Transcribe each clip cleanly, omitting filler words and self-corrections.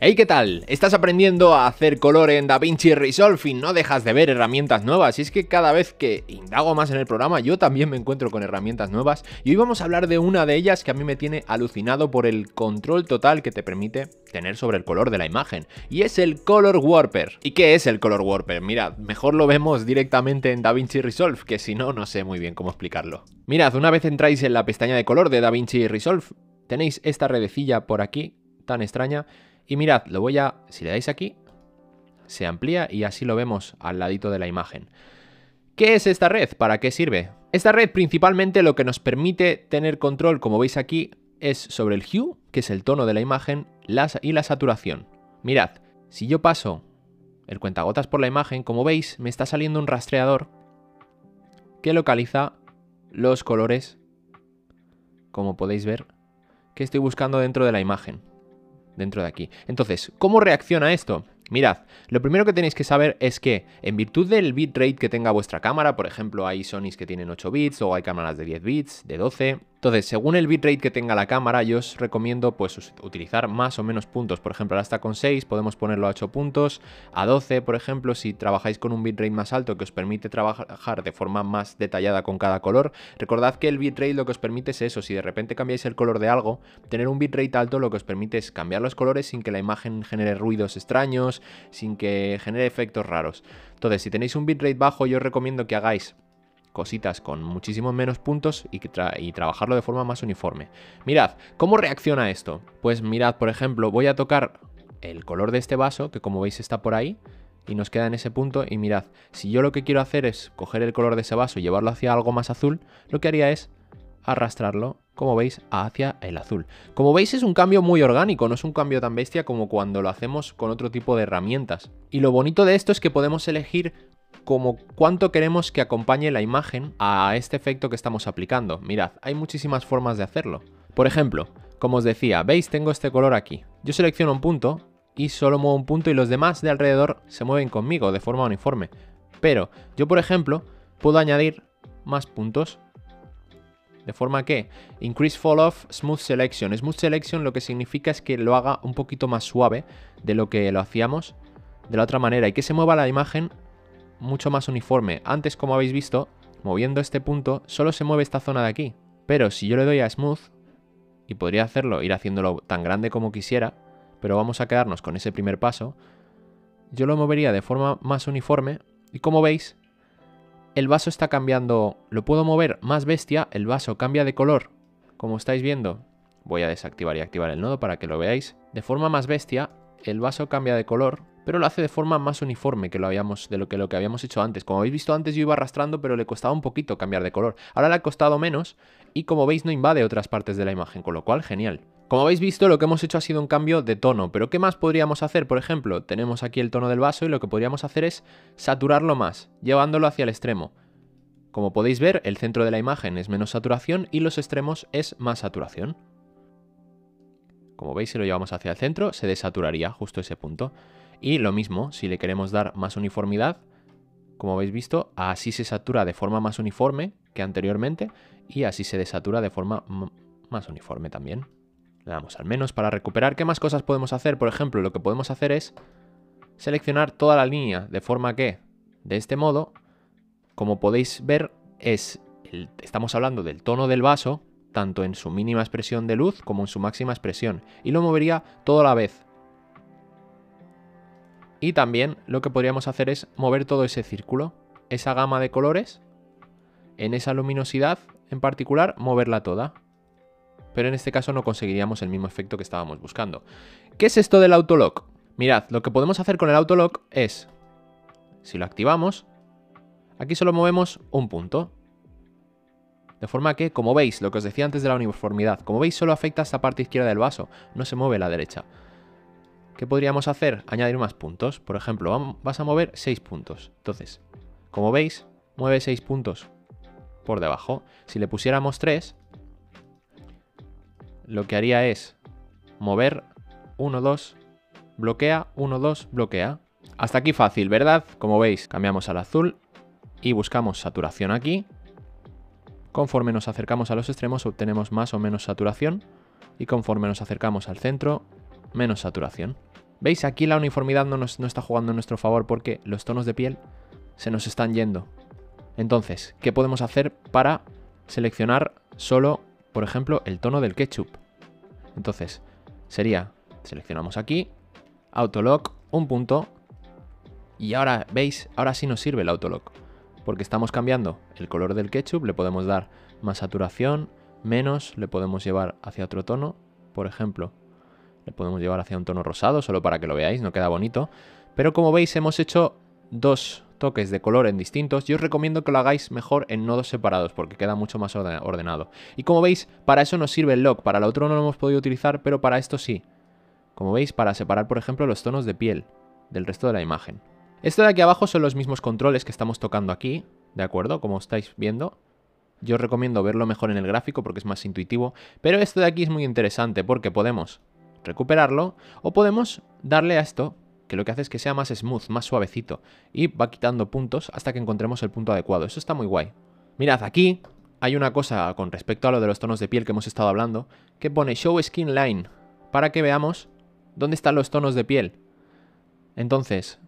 Hey, ¿qué tal? ¿Estás aprendiendo a hacer color en DaVinci Resolve y no dejas de ver herramientas nuevas? Y es que cada vez que indago más en el programa, yo también me encuentro con herramientas nuevas. Y hoy vamos a hablar de una de ellas que a mí me tiene alucinado por el control total que te permite tener sobre el color de la imagen. Y es el Color Warper. ¿Y qué es el Color Warper? Mirad, mejor lo vemos directamente en DaVinci Resolve, que si no, no sé muy bien cómo explicarlo. Mirad, una vez entráis en la pestaña de color de DaVinci Resolve, tenéis esta redecilla por aquí, tan extraña. Y mirad, si le dais aquí, se amplía y así lo vemos al ladito de la imagen. ¿Qué es esta red? ¿Para qué sirve? Esta red principalmente lo que nos permite tener control, como veis aquí, es sobre el hue, que es el tono de la imagen, y la saturación. Mirad, si yo paso el cuentagotas por la imagen, como veis, me está saliendo un rastreador que localiza los colores, como podéis ver, que estoy buscando dentro de la imagen. Dentro de aquí. Entonces, ¿cómo reacciona esto? Mirad, lo primero que tenéis que saber es que en virtud del bitrate que tenga vuestra cámara, por ejemplo, hay Sonys que tienen 8 bits o hay cámaras de 10 bits, de 12. Entonces, según el bitrate que tenga la cámara, yo os recomiendo pues utilizar más o menos puntos. Por ejemplo, ahora está con 6, podemos ponerlo a 8 puntos, a 12, por ejemplo, si trabajáis con un bitrate más alto que os permite trabajar de forma más detallada con cada color. Recordad que el bitrate lo que os permite es eso, si de repente cambiáis el color de algo, tener un bitrate alto lo que os permite es cambiar los colores sin que la imagen genere ruidos extraños, sin que genere efectos raros. Entonces, si tenéis un bitrate bajo, yo os recomiendo que hagáis cositas con muchísimos menos puntos y trabajarlo de forma más uniforme. Mirad, ¿cómo reacciona esto? Pues mirad, por ejemplo, voy a tocar el color de este vaso, que como veis está por ahí, y nos queda en ese punto, y mirad, si yo lo que quiero hacer es coger el color de ese vaso y llevarlo hacia algo más azul, lo que haría es arrastrarlo, como veis, hacia el azul. Como veis, es un cambio muy orgánico, no es un cambio tan bestia como cuando lo hacemos con otro tipo de herramientas. Y lo bonito de esto es que podemos elegir como cuánto queremos que acompañe la imagen a este efecto que estamos aplicando. Mirad, hay muchísimas formas de hacerlo. Por ejemplo, como os decía, veis, tengo este color aquí. Yo selecciono un punto y solo muevo un punto y los demás de alrededor se mueven conmigo de forma uniforme. Pero yo, por ejemplo, puedo añadir más puntos. De forma que Increase Fall Off Smooth Selection. Smooth Selection lo que significa es que lo haga un poquito más suave de lo que lo hacíamos de la otra manera y que se mueva la imagen mucho más uniforme. Antes, como habéis visto, moviendo este punto, solo se mueve esta zona de aquí. Pero si yo le doy a Smooth, y podría hacerlo, ir haciéndolo tan grande como quisiera, pero vamos a quedarnos con ese primer paso, yo lo movería de forma más uniforme y como veis, el vaso está cambiando, lo puedo mover más bestia, el vaso cambia de color, como estáis viendo. Voy a desactivar y activar el nodo para que lo veáis. De forma más bestia, el vaso cambia de color, pero lo hace de forma más uniforme que lo que habíamos hecho antes. Como habéis visto antes, yo iba arrastrando, pero le costaba un poquito cambiar de color. Ahora le ha costado menos y como veis no invade otras partes de la imagen, con lo cual genial. Como habéis visto, lo que hemos hecho ha sido un cambio de tono, pero ¿qué más podríamos hacer? Por ejemplo, tenemos aquí el tono del vaso y lo que podríamos hacer es saturarlo más, llevándolo hacia el extremo. Como podéis ver, el centro de la imagen es menos saturación y los extremos es más saturación. Como veis, si lo llevamos hacia el centro, se desaturaría justo ese punto. Y lo mismo, si le queremos dar más uniformidad, como habéis visto, así se satura de forma más uniforme que anteriormente y así se desatura de forma más uniforme también. Le damos al menos para recuperar. ¿Qué más cosas podemos hacer? Por ejemplo, lo que podemos hacer es seleccionar toda la línea de forma que, de este modo, como podéis ver, estamos hablando del tono del vaso, tanto en su mínima expresión de luz como en su máxima expresión, y lo movería todo a la vez. Y también lo que podríamos hacer es mover todo ese círculo, esa gama de colores, en esa luminosidad en particular, moverla toda. Pero en este caso no conseguiríamos el mismo efecto que estábamos buscando. ¿Qué es esto del autolock? Mirad, lo que podemos hacer con el autolock es, si lo activamos, aquí solo movemos un punto. De forma que, como veis, lo que os decía antes de la uniformidad, como veis solo afecta a esta parte izquierda del vaso, no se mueve la derecha. ¿Qué podríamos hacer? Añadir más puntos. Por ejemplo, vas a mover 6 puntos. Entonces, como veis, mueve 6 puntos por debajo. Si le pusiéramos 3, lo que haría es mover 1, 2, bloquea, 1, 2, bloquea. Hasta aquí fácil, ¿verdad? Como veis, cambiamos al azul y buscamos saturación aquí. Conforme nos acercamos a los extremos obtenemos más o menos saturación y conforme nos acercamos al centro, menos saturación. ¿Veis? Aquí la uniformidad no está jugando en nuestro favor porque los tonos de piel se nos están yendo. Entonces, ¿qué podemos hacer para seleccionar solo, por ejemplo, el tono del ketchup? Entonces, sería, seleccionamos aquí, Autolock, un punto, y ahora, ¿veis? Ahora sí nos sirve el Autolock, porque estamos cambiando el color del ketchup, le podemos dar más saturación, menos, le podemos llevar hacia otro tono, por ejemplo, le podemos llevar hacia un tono rosado, solo para que lo veáis, no queda bonito, pero como veis hemos hecho dos toques de color en distintos. Yo os recomiendo que lo hagáis mejor en nodos separados porque queda mucho más ordenado. Y como veis, para eso nos sirve el lock, para lo otro no lo hemos podido utilizar, pero para esto sí. Como veis, para separar, por ejemplo, los tonos de piel del resto de la imagen. Esto de aquí abajo son los mismos controles que estamos tocando aquí, ¿de acuerdo? Como estáis viendo. Yo os recomiendo verlo mejor en el gráfico porque es más intuitivo, pero esto de aquí es muy interesante porque podemos recuperarlo o podemos darle a esto, que lo que hace es que sea más smooth, más suavecito, y va quitando puntos hasta que encontremos el punto adecuado. Eso está muy guay. Mirad, aquí hay una cosa con respecto a lo de los tonos de piel que hemos estado hablando, que pone Show Skin Line, para que veamos dónde están los tonos de piel. Entonces,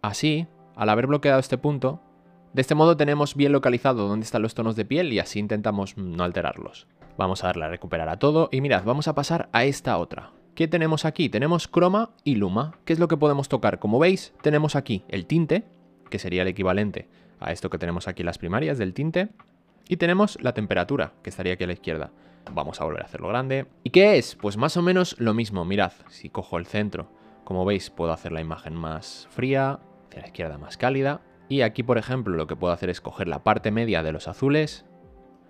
así, al haber bloqueado este punto, de este modo tenemos bien localizado dónde están los tonos de piel y así intentamos no alterarlos. Vamos a darle a recuperar a todo y mirad, vamos a pasar a esta otra. ¿Qué tenemos aquí? Tenemos croma y luma. ¿Qué es lo que podemos tocar? Como veis, tenemos aquí el tinte, que sería el equivalente a esto que tenemos aquí en las primarias del tinte. Y tenemos la temperatura, que estaría aquí a la izquierda. Vamos a volver a hacerlo grande. ¿Y qué es? Pues más o menos lo mismo. Mirad, si cojo el centro, como veis, puedo hacer la imagen más fría, hacia la izquierda más cálida. Y aquí, por ejemplo, lo que puedo hacer es coger la parte media de los azules,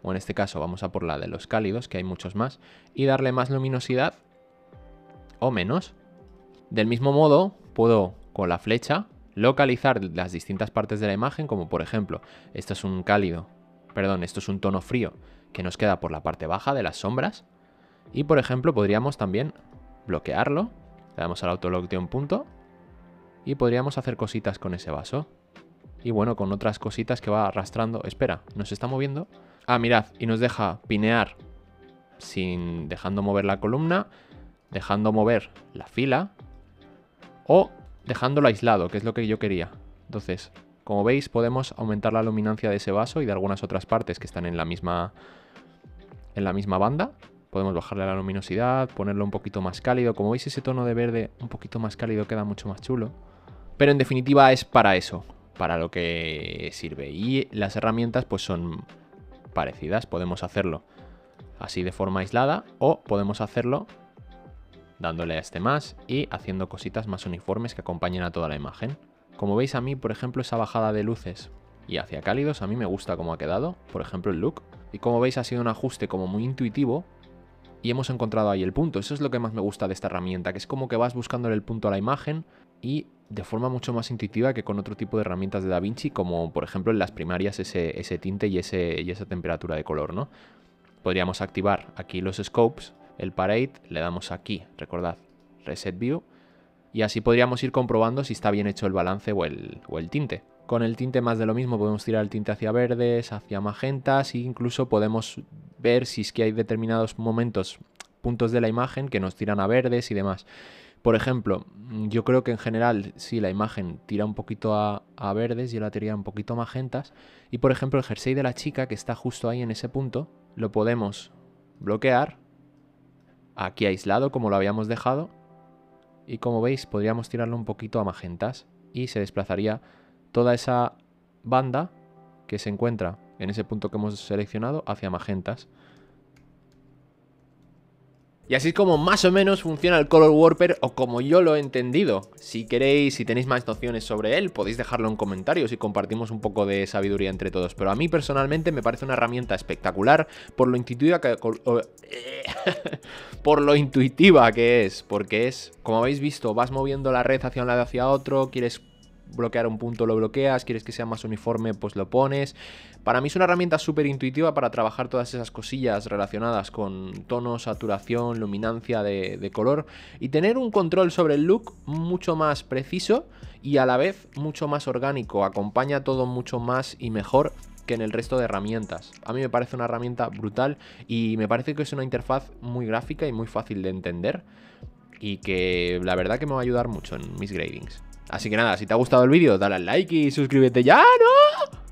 o en este caso vamos a por la de los cálidos, que hay muchos más, y darle más luminosidad o menos. Del mismo modo, puedo con la flecha localizar las distintas partes de la imagen, como por ejemplo, esto es un cálido, perdón, esto es un tono frío que nos queda por la parte baja de las sombras. Y por ejemplo, podríamos también bloquearlo, le damos al autolock de un punto y podríamos hacer cositas con ese vaso. Y bueno, con otras cositas que va arrastrando. Espera, ¿nos está moviendo? Ah, mirad, y nos deja pinear sin dejando mover la columna, dejando mover la fila o dejándolo aislado, que es lo que yo quería. Entonces, como veis, podemos aumentar la luminancia de ese vaso y de algunas otras partes que están en la misma banda. Podemos bajarle la luminosidad, ponerlo un poquito más cálido. Como veis, ese tono de verde un poquito más cálido queda mucho más chulo. Pero en definitiva es para eso, para lo que sirve. Y las herramientas pues son parecidas. Podemos hacerlo así de forma aislada o podemos hacerlo dándole a este más y haciendo cositas más uniformes que acompañen a toda la imagen. Como veis, a mí, por ejemplo, esa bajada de luces y hacia cálidos, a mí me gusta cómo ha quedado, por ejemplo, el look. Y como veis, ha sido un ajuste como muy intuitivo y hemos encontrado ahí el punto. Eso es lo que más me gusta de esta herramienta, que es como que vas buscándole el punto a la imagen y de forma mucho más intuitiva que con otro tipo de herramientas de DaVinci, como por ejemplo en las primarias ese tinte y esa temperatura de color, ¿no? Podríamos activar aquí los scopes, el parade, le damos aquí, recordad, Reset View, y así podríamos ir comprobando si está bien hecho el balance o el tinte. Con el tinte más de lo mismo, podemos tirar el tinte hacia verdes, hacia magentas, e incluso podemos ver si es que hay determinados momentos, puntos de la imagen que nos tiran a verdes y demás. Por ejemplo, yo creo que en general si la imagen tira un poquito a verdes, yo la tiraría un poquito a magentas. Y por ejemplo el jersey de la chica que está justo ahí en ese punto, lo podemos bloquear, aquí aislado como lo habíamos dejado. Y como veis podríamos tirarlo un poquito a magentas y se desplazaría toda esa banda que se encuentra en ese punto que hemos seleccionado hacia magentas. Y así es como más o menos funciona el Color Warper, o como yo lo he entendido. Si queréis, si tenéis más nociones sobre él, podéis dejarlo en comentarios y compartimos un poco de sabiduría entre todos. Pero a mí personalmente me parece una herramienta espectacular por lo intuitiva que... por lo intuitiva que es. Porque es, como habéis visto, vas moviendo la red hacia un lado hacia otro, quieres bloquear un punto, lo bloqueas, quieres que sea más uniforme, pues lo pones. Para mí es una herramienta súper intuitiva para trabajar todas esas cosillas relacionadas con tono, saturación, luminancia de color y tener un control sobre el look mucho más preciso y a la vez mucho más orgánico. Acompaña todo mucho más y mejor que en el resto de herramientas. A mí me parece una herramienta brutal y me parece que es una interfaz muy gráfica y muy fácil de entender. y que la verdad que me va a ayudar mucho en mis gradings. Así que nada, si te ha gustado el vídeo, dale al like y suscríbete ya, ¿no?